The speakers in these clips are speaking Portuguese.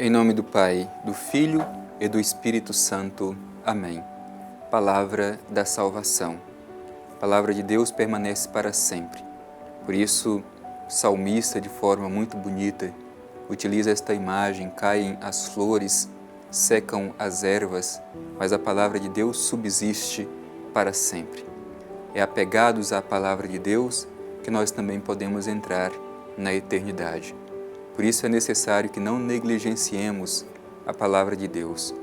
Em nome do Pai, do Filho e do Espírito Santo. Amém. Palavra da salvação. A palavra de Deus permanece para sempre. Por isso, o salmista, de forma muito bonita, utiliza esta imagem: caem as flores, secam as ervas, mas a palavra de Deus subsiste para sempre. É apegados à palavra de Deus que nós também podemos entrar na eternidade. Por isso é necessário que não negligenciemos a palavra de Deus.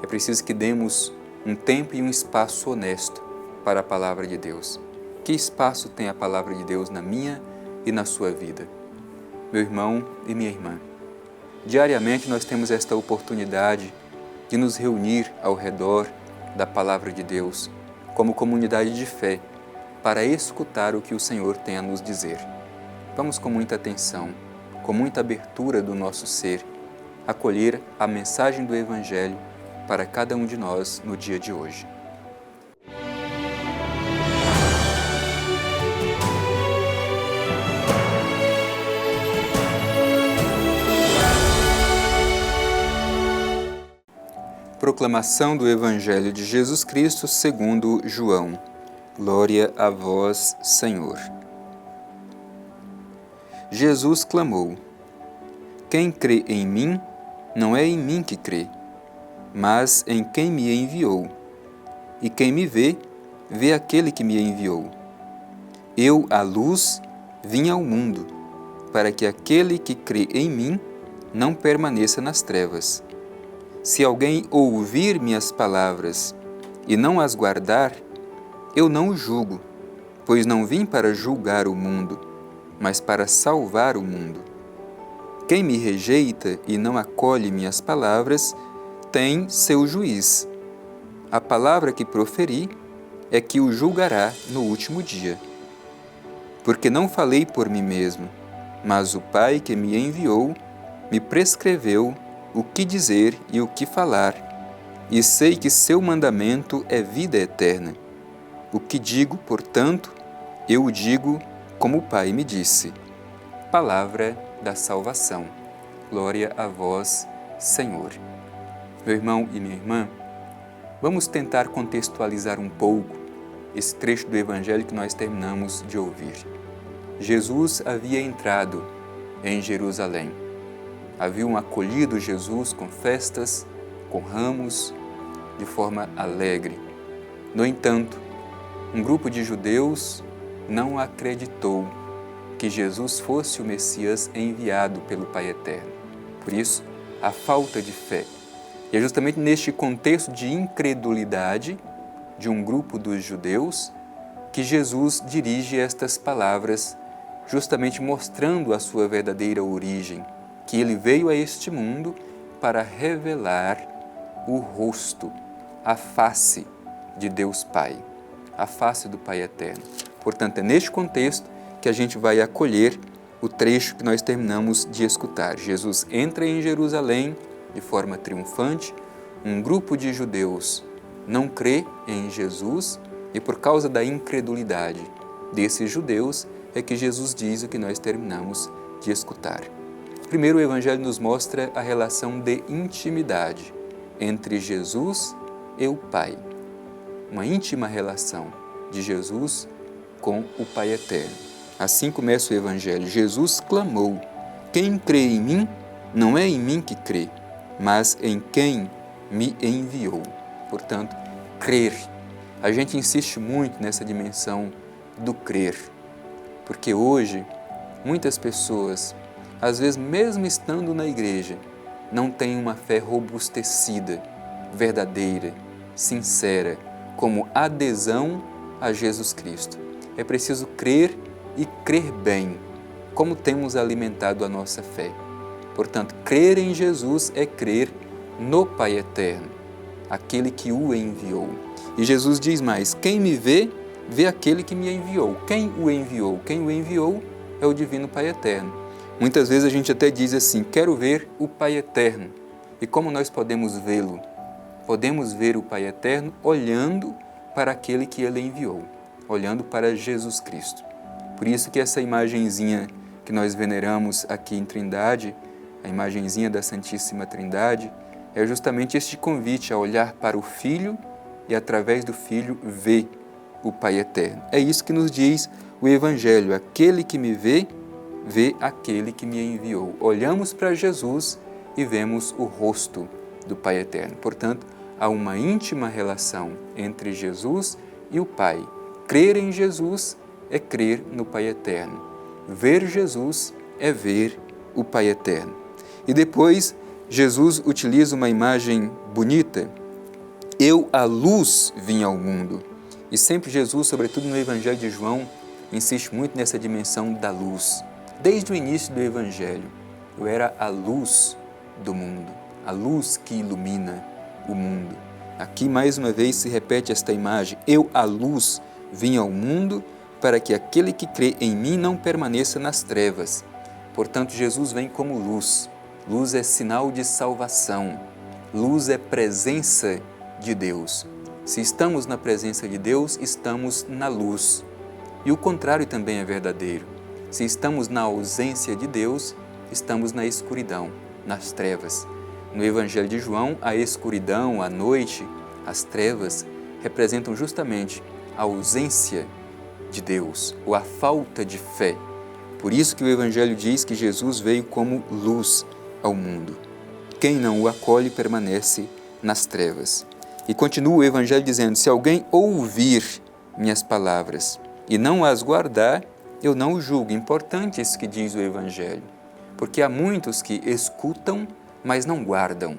É preciso que demos um tempo e um espaço honesto para a palavra de Deus. Que espaço tem a palavra de Deus na minha e na sua vida? Meu irmão e minha irmã, diariamente nós temos esta oportunidade de nos reunir ao redor da palavra de Deus, como comunidade de fé, para escutar o que o Senhor tem a nos dizer. Vamos com muita atenção, com muita abertura do nosso ser, acolher a mensagem do Evangelho para cada um de nós no dia de hoje. Proclamação do Evangelho de Jesus Cristo segundo João. Glória a vós, Senhor. Jesus clamou: Quem crê em mim, não é em mim que crê, mas em quem me enviou. E quem me vê, vê aquele que me enviou. Eu, a luz, vim ao mundo, para que aquele que crê em mim não permaneça nas trevas. Se alguém ouvir minhas palavras e não as guardar, eu não o julgo, pois não vim para julgar o mundo, mas para salvar o mundo. Quem me rejeita e não acolhe minhas palavras, tem seu juiz. A palavra que proferi é que o julgará no último dia. Porque não falei por mim mesmo, mas o Pai que me enviou me prescreveu o que dizer e o que falar, e sei que seu mandamento é vida eterna. O que digo, portanto, eu o digo como o Pai me disse. Palavra da salvação. Glória a vós, Senhor. Meu irmão e minha irmã, vamos tentar contextualizar um pouco esse trecho do Evangelho que nós terminamos de ouvir. Jesus havia entrado em Jerusalém. Haviam acolhido Jesus com festas, com ramos, de forma alegre. No entanto, um grupo de judeus não acreditou que Jesus fosse o Messias enviado pelo Pai Eterno. Por isso, a falta de fé. E é justamente neste contexto de incredulidade de um grupo dos judeus que Jesus dirige estas palavras, justamente mostrando a sua verdadeira origem, que ele veio a este mundo para revelar o rosto, a face de Deus Pai, a face do Pai Eterno. Portanto, é neste contexto que a gente vai acolher o trecho que nós terminamos de escutar. Jesus entra em Jerusalém de forma triunfante, um grupo de judeus não crê em Jesus e por causa da incredulidade desses judeus é que Jesus diz o que nós terminamos de escutar. Primeiro, o Evangelho nos mostra a relação de intimidade entre Jesus e o Pai. Uma íntima relação de Jesus com o Pai Eterno. Assim começa o Evangelho. Jesus clamou: Quem crê em mim, não é em mim que crê, mas em quem me enviou. Portanto, crer. A gente insiste muito nessa dimensão do crer, porque hoje muitas pessoas, às vezes mesmo estando na igreja, não têm uma fé robustecida, verdadeira, sincera, como adesão a Jesus Cristo. É preciso crer e crer bem, como temos alimentado a nossa fé. Portanto, crer em Jesus é crer no Pai Eterno, aquele que o enviou. E Jesus diz mais: quem me vê, vê aquele que me enviou. Quem o enviou? Quem o enviou é o Divino Pai Eterno. Muitas vezes a gente até diz assim: quero ver o Pai Eterno. E como nós podemos vê-lo? Podemos ver o Pai Eterno olhando para aquele que ele enviou, olhando para Jesus Cristo. Por isso que essa imagenzinha que nós veneramos aqui em Trindade a imagenzinha da Santíssima Trindade, é justamente este convite a olhar para o Filho e, através do Filho, ver o Pai Eterno. É isso que nos diz o Evangelho: aquele que me vê, vê aquele que me enviou. Olhamos para Jesus e vemos o rosto do Pai Eterno. Portanto, há uma íntima relação entre Jesus e o Pai. Crer em Jesus é crer no Pai Eterno. Ver Jesus é ver o Pai Eterno. E depois, Jesus utiliza uma imagem bonita: eu, a luz, vim ao mundo. E sempre Jesus, sobretudo no Evangelho de João, insiste muito nessa dimensão da luz. Desde o início do Evangelho, eu era a luz do mundo, a luz que ilumina o mundo. Aqui, mais uma vez, se repete esta imagem: eu, a luz, vim ao mundo para que aquele que crê em mim não permaneça nas trevas. Portanto, Jesus vem como luz. Luz é sinal de salvação. Luz é presença de Deus. Se estamos na presença de Deus, estamos na luz. E o contrário também é verdadeiro. Se estamos na ausência de Deus, estamos na escuridão, nas trevas. No Evangelho de João, a escuridão, a noite, as trevas representam justamente a ausência de Deus, ou a falta de fé. Por isso que o Evangelho diz que Jesus veio como luz ao mundo. Quem não o acolhe permanece nas trevas. E continua o Evangelho dizendo: se alguém ouvir minhas palavras e não as guardar, eu não o julgo. Importante isso que diz o Evangelho, porque há muitos que escutam, mas não guardam,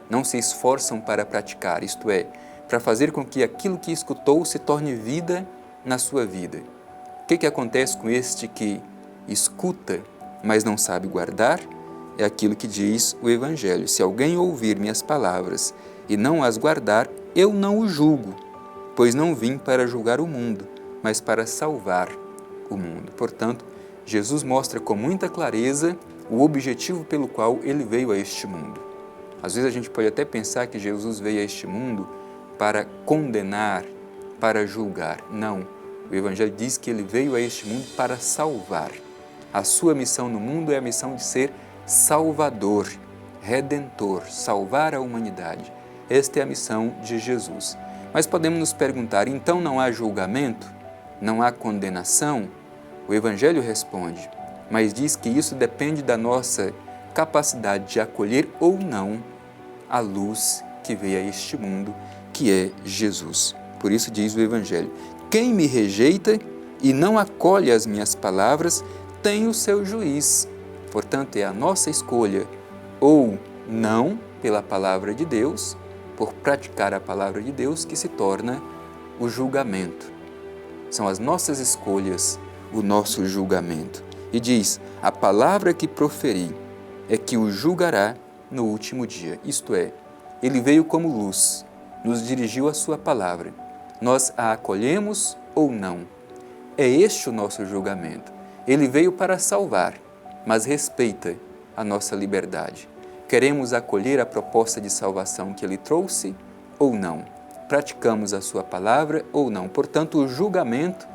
não se esforçam para praticar, isto é, para fazer com que aquilo que escutou se torne vida na sua vida. O que acontece com este que escuta, mas não sabe guardar? É aquilo que diz o Evangelho: se alguém ouvir minhas palavras e não as guardar, eu não o julgo, pois não vim para julgar o mundo, mas para salvar o mundo. Portanto, Jesus mostra com muita clareza o objetivo pelo qual ele veio a este mundo. Às vezes a gente pode até pensar que Jesus veio a este mundo para condenar, para julgar. Não, o Evangelho diz que ele veio a este mundo para salvar. A sua missão no mundo é a missão de ser Salvador, Redentor, salvar a humanidade. Esta é a missão de Jesus. Mas podemos nos perguntar: então não há julgamento? Não há condenação? O Evangelho responde, mas diz que isso depende da nossa capacidade de acolher ou não a luz que veio a este mundo, que é Jesus. Por isso diz o Evangelho: quem me rejeita e não acolhe as minhas palavras tem o seu juiz. Portanto, é a nossa escolha, ou não pela palavra de Deus, por praticar a palavra de Deus, que se torna o julgamento. São as nossas escolhas, o nosso julgamento. E diz: a palavra que proferi é que o julgará no último dia. Isto é, ele veio como luz, nos dirigiu a sua palavra. Nós a acolhemos ou não? É este o nosso julgamento. Ele veio para salvar, mas respeita a nossa liberdade. Queremos acolher a proposta de salvação que ele trouxe ou não? Praticamos a sua palavra ou não? Portanto, o julgamento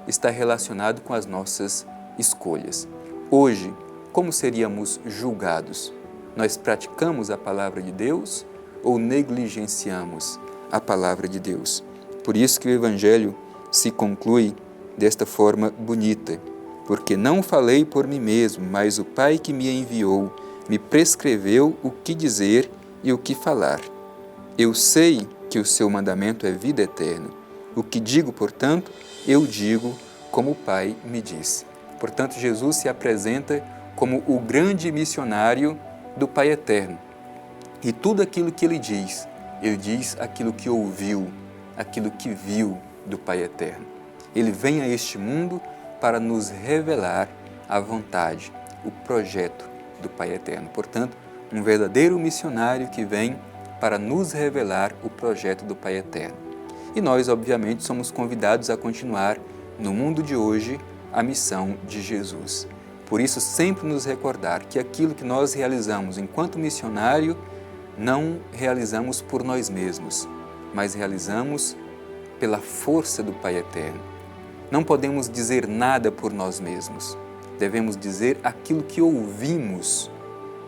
está relacionado com as nossas escolhas. Hoje, como seríamos julgados? Nós praticamos a palavra de Deus ou negligenciamos a palavra de Deus? Por isso que o Evangelho se conclui desta forma bonita: porque não falei por mim mesmo, mas o Pai que me enviou me prescreveu o que dizer e o que falar. Eu sei que o seu mandamento é vida eterna. O que digo, portanto, eu digo como o Pai me disse. Portanto, Jesus se apresenta como o grande missionário do Pai Eterno. E tudo aquilo que ele diz aquilo que ouviu, aquilo que viu do Pai Eterno. Ele vem a este mundo para nos revelar a vontade, o projeto do Pai Eterno. Portanto, um verdadeiro missionário que vem para nos revelar o projeto do Pai Eterno. E nós, obviamente, somos convidados a continuar no mundo de hoje a missão de Jesus. Por isso, sempre nos recordar que aquilo que nós realizamos enquanto missionário, não realizamos por nós mesmos, mas realizamos pela força do Pai Eterno. Não podemos dizer nada por nós mesmos. Devemos dizer aquilo que ouvimos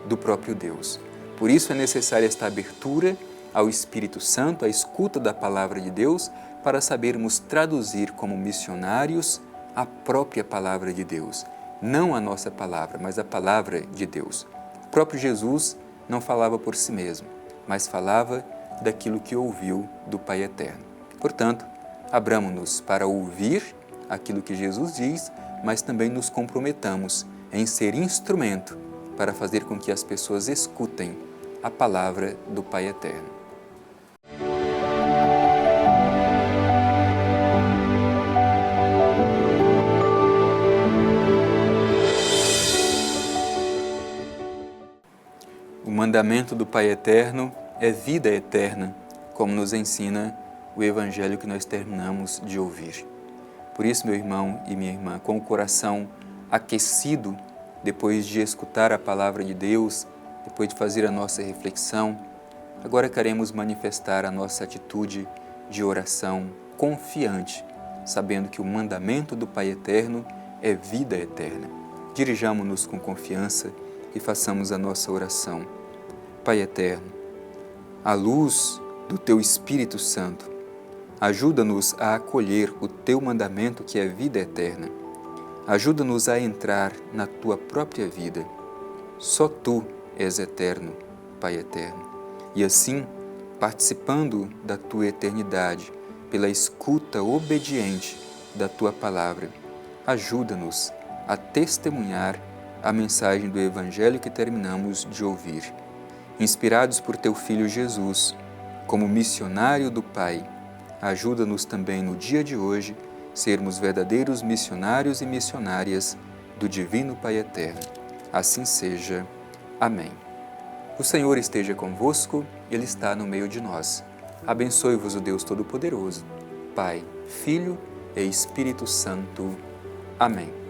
do próprio Deus. Por isso é necessária esta abertura ao Espírito Santo, a escuta da palavra de Deus, para sabermos traduzir como missionários a própria palavra de Deus. Não a nossa palavra, mas a palavra de Deus. O próprio Jesus não falava por si mesmo, mas falava daquilo que ouviu do Pai Eterno. Portanto, abramo-nos para ouvir aquilo que Jesus diz, mas também nos comprometamos em ser instrumento para fazer com que as pessoas escutem a palavra do Pai Eterno. O mandamento do Pai Eterno é vida eterna, como nos ensina o Evangelho que nós terminamos de ouvir. Por isso, meu irmão e minha irmã, com o coração aquecido, depois de escutar a palavra de Deus, depois de fazer a nossa reflexão, agora queremos manifestar a nossa atitude de oração confiante, sabendo que o mandamento do Pai Eterno é vida eterna. Dirijamo-nos com confiança e façamos a nossa oração. Pai Eterno, à luz do Teu Espírito Santo, ajuda-nos a acolher o Teu mandamento que é vida eterna. Ajuda-nos a entrar na Tua própria vida. Só Tu és eterno, Pai Eterno. E assim, participando da Tua eternidade, pela escuta obediente da Tua palavra, ajuda-nos a testemunhar a mensagem do Evangelho que terminamos de ouvir. Inspirados por Teu Filho Jesus, como missionário do Pai, ajuda-nos também no dia de hoje sermos verdadeiros missionários e missionárias do Divino Pai Eterno. Assim seja. Amém. O Senhor esteja convosco, Ele está no meio de nós. Abençoe-vos o Deus Todo-Poderoso, Pai, Filho e Espírito Santo. Amém.